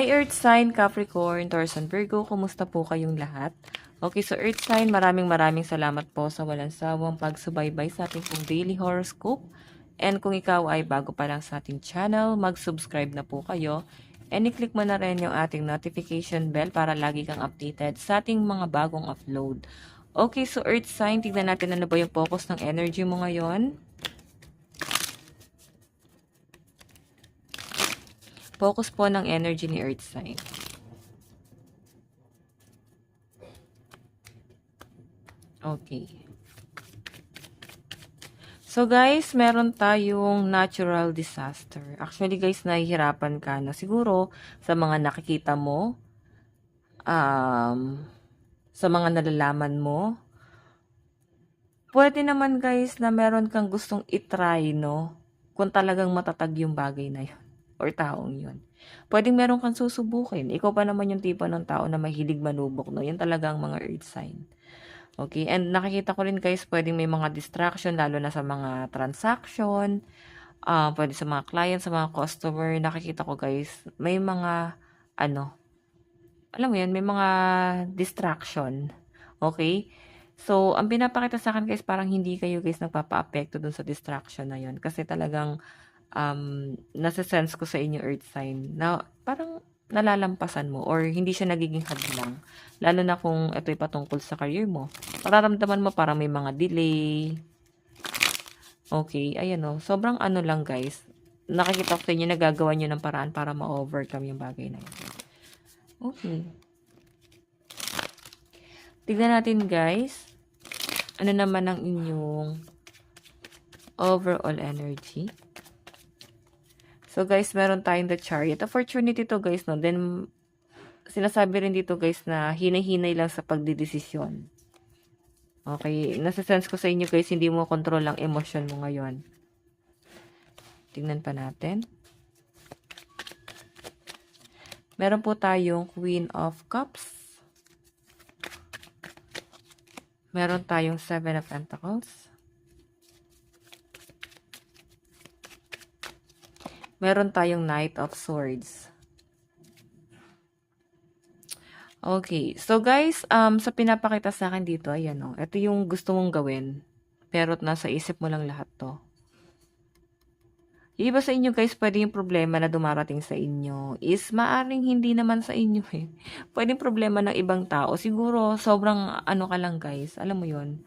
Hi Earth Sign, Capricorn, Taurus and Virgo, kumusta po kayong lahat? Okay, so Earth Sign, maraming salamat po sa walang sawang pagsubaybay sa ating pong daily horoscope. And kung ikaw ay bago pa lang sa ating channel, mag-subscribe na po kayo. And i-click mo na rin yung ating notification bell para lagi kang updated sa ating mga bagong upload. Okay, so Earth Sign, tignan natin ano ba yung focus ng energy mo ngayon. Focus po ng energy ni Earth Sign. Okay. So guys, meron tayong natural disaster. Actually guys, nahihirapan ka na siguro sa mga nakikita mo, sa mga nalalaman mo. Pwede naman guys na meron kang gustong itry, no? Kung talagang matatag yung bagay na yun or taong yun. Pwedeng meron kang susubukin. Ikaw pa naman yung tipo ng tao na mahilig manubok, no? Yan talagang mga earth sign. Okay, and nakikita ko rin guys, pwedeng may mga distraction, lalo na sa mga transaction, pwede sa mga client, sa mga customer, nakikita ko guys, may mga, alam mo yan, may mga distraction. Okay? So, ang pinapakita sa akin guys, parang hindi kayo guys nagpapa-apekto dun sa distraction na yun. Kasi talagang, nasa-sense ko sa inyo earth sign na parang nalalampasan mo or hindi siya nagiging hadlang. Lalo na kung ito'y patungkol sa career mo. Mararamdaman mo parang may mga delay. Okay, ayan o. Sobrang ano lang guys. Nakikita ko sa inyo, nagagawa nyo ng paraan para ma-overcome yung bagay na yun. Okay. Tignan natin guys. Ano naman ang inyong overall energy. So guys, meron tayong the Chariot. Opportunity to guys, no? Then, sinasabi rin dito guys na hinay-hinay lang sa pagdidesisyon. Okay, nasa-sense ko sa inyo guys, hindi mo control ang emosyon mo ngayon. Tingnan pa natin. Meron po tayong Queen of Cups. Meron tayong Seven of Pentacles. Meron tayong Knight of Swords. Okay. So guys, sa pinapakita sa akin dito, ayan o. Ito yung gusto mong gawin. Pero nasa isip mo lang lahat to. Yung iba sa inyo guys, pwede yung problema na dumarating sa inyo is maaring hindi naman sa inyo eh. Pwedeng problema ng ibang tao. Siguro, sobrang ano ka lang guys, alam mo yun,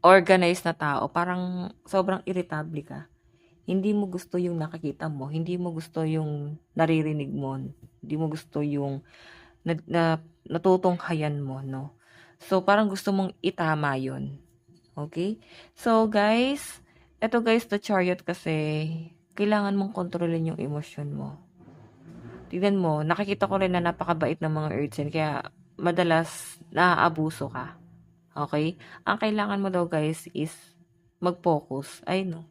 organized na tao. Parang sobrang irritable ka. Hindi mo gusto yung nakikita mo. Hindi mo gusto yung naririnig mo. Hindi mo gusto yung natutunghayan mo, no? So, parang gusto mong itama yun. Okay? So, guys, eto guys, the Chariot kasi, kailangan mong kontrolin yung emosyon mo. Tignan mo, nakikita ko rin na napakabait ng mga earth sign, kaya madalas naaabuso ka. Okay? Ang kailangan mo daw guys is mag-focus. Ay no.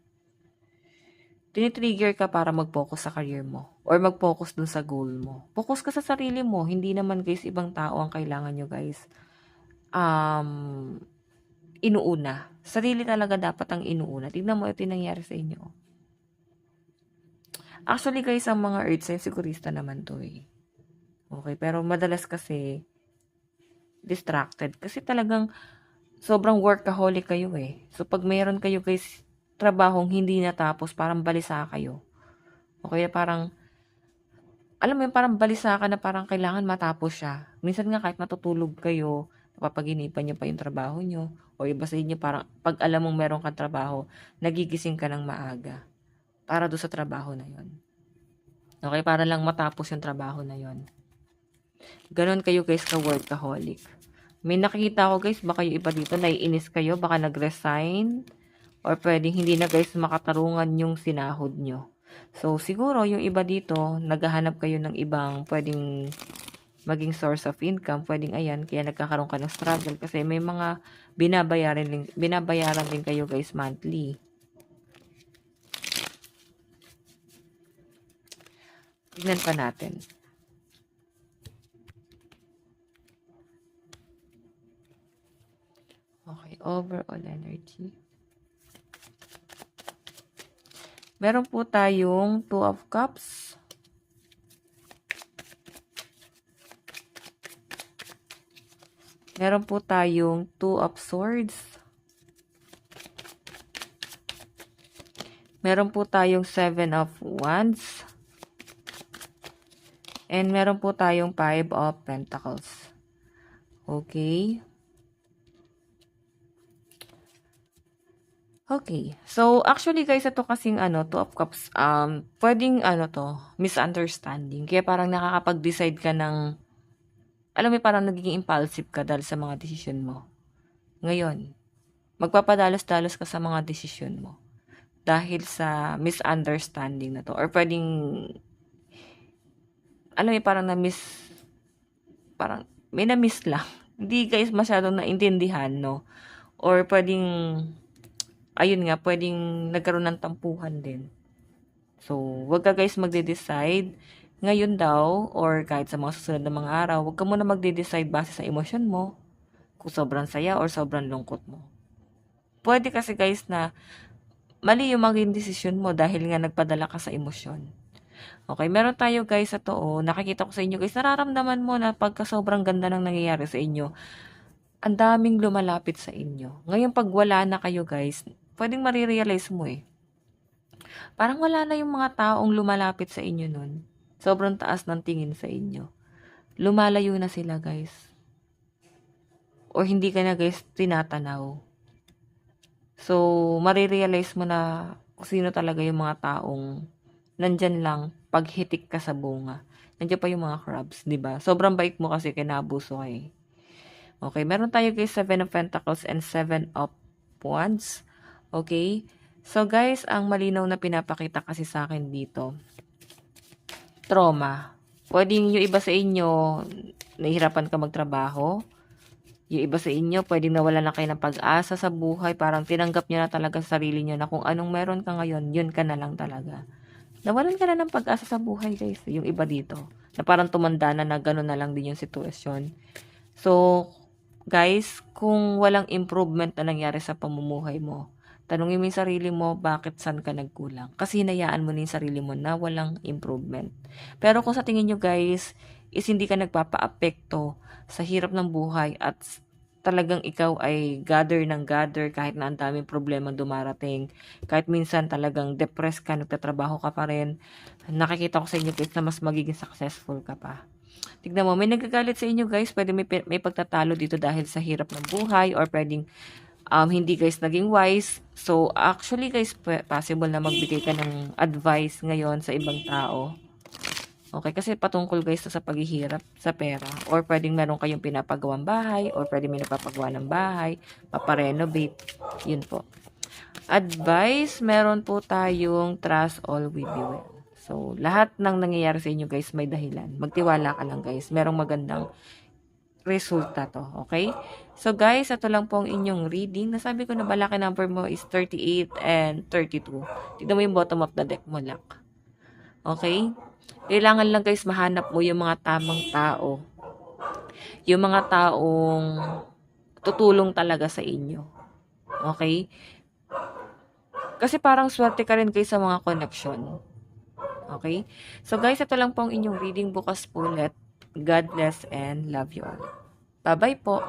Tinitrigger ka para mag-focus sa career mo or mag-focus dun sa goal mo. Focus ka sa sarili mo. Hindi naman guys ibang tao ang kailangan nyo guys. Inuuna. Sarili talaga dapat ang inuuna. Tignan mo ito yung nangyari sa inyo. Actually guys, ang mga earth sign sigurista naman to eh. Okay, pero madalas kasi distracted. Kasi talagang sobrang workaholic kayo eh. So pag mayroon kayo guys trabahong hindi natapos, parang balisa kayo. Okay, parang alam mo yun, parang balisa ka na parang kailangan matapos siya. Minsan nga kahit matutulog kayo, napapaginipan niyo pa yung trabaho niyo. O iba sa inyo, parang pag alam mong meron kang trabaho, nagigising ka ng maaga para doon sa trabaho na yon. Okay, para lang matapos yung trabaho na yon. Ganon kayo guys ka-workaholic. May nakikita ko guys, baka yung iba dito, naiinis kayo, baka nag-resign, or pwedeng hindi na guys makatarungan yung sinahod nyo. So, siguro yung iba dito, naghahanap kayo ng ibang pwedeng maging source of income, pwedeng ayan, kaya nagkakaroon ka ng struggle kasi may mga binabayaran din kayo guys monthly. Tignan pa natin. Okay, overall energy. Meron po tayong Two of Cups. Meron po tayong Two of Swords. Meron po tayong Seven of Wands. And meron po tayong Five of Pentacles. Okay. Okay. So, actually guys, ito kasing Two of Cups, pwedeng misunderstanding. Kaya parang nakakapag-decide ka ng, alam mo, parang nagiging impulsive ka dahil sa mga desisyon mo. Ngayon, magpapadalos-dalos ka sa mga desisyon mo. Dahil sa misunderstanding na to. Or pwedeng, alam mo, parang may na-miss lang. Hindi guys masyadong naintindihan, no? Or pwedeng, ayun nga, pwedeng nagkaroon ng tampuhan din. So, wag ka guys magde-decide ngayon daw or kahit sa mga susunod na mga araw, wag ka muna magde-decide base sa emosyon mo, kung sobrang saya or sobrang lungkot mo. Pwede kasi guys na mali yung maging desisyon mo dahil nga nagpadala ka sa emosyon. Okay, meron tayo guys sa to, nakikita ko sa inyo guys, nararamdaman mo na pagka sobrang ganda ng nangyayari sa inyo, ang daming lumalapit sa inyo. Ngayon pag wala na kayo guys, pwedeng marirealize mo parang wala na yung mga taong lumalapit sa inyo nun. Sobrang taas ng tingin sa inyo. Lumalayo na sila guys. Or hindi ka na guys tinatanaw. So, marirealize mo na kung sino talaga yung mga taong nandyan lang pag hitik ka sa bunga. Nandiyan pa yung mga crabs, di ba? Sobrang bait mo kasi kinabuso eh. Okay, meron tayo guys 7 of Pentacles and 7 of Wands. Okay? So guys, ang malinaw na pinapakita kasi sa akin dito, trauma. Pwedeng yung iba sa inyo, nahihirapan ka magtrabaho. Yung iba sa inyo, pwedeng nawala na kayo ng pag-asa sa buhay. Parang tinanggap nyo na talaga sa sarili nyo na kung anong meron ka ngayon, yun ka na lang talaga. Nawalan ka na ng pag-asa sa buhay guys. Yung iba dito, na parang tumanda na gano'n na lang din yung sitwasyon. So, guys, kung walang improvement na nangyari sa pamumuhay mo, tanungin mo yung sarili mo, bakit saan ka nagkulang? Kasi hinayaan mo na yung sarili mo na walang improvement. Pero kung sa tingin nyo guys, is hindi ka nagpapa-apekto sa hirap ng buhay at talagang ikaw ay gather kahit na ang daming problema dumarating. Kahit minsan talagang depressed ka, nagtatrabaho ka pa rin. Nakikita ko sa inyo guys na mas magiging successful ka pa. Tignan mo, may nagagalit sa inyo guys, pwede may pagtatalo dito dahil sa hirap ng buhay or pwedeng hindi guys naging wise. So, actually guys, possible na magbigay ka ng advice ngayon sa ibang tao. Okay, kasi patungkol guys sa paghihirap sa pera. Or pwedeng meron kayong pinapagawang bahay, or pwedeng may napapagawa ng bahay, paparenovate. Yun po. Advice, meron po tayong trust all will be well. So, lahat ng nangyayari sa inyo guys may dahilan. Magtiwala ka lang guys. Merong magandang resulta to. Okay? So guys, ito lang po ang inyong reading. Nasabi ko na balaki number mo is 38 and 32. Tignan mo yung bottom of the deck mo lang. Okay? Kailangan lang guys mahanap mo yung mga tamang tao. Yung mga taong tutulong talaga sa inyo. Okay? Kasi parang swerte ka rin guys sa mga connection. Okay? So guys, ito lang po ang inyong reading. Bukas po ulit. God bless and love you all. Bye-bye po.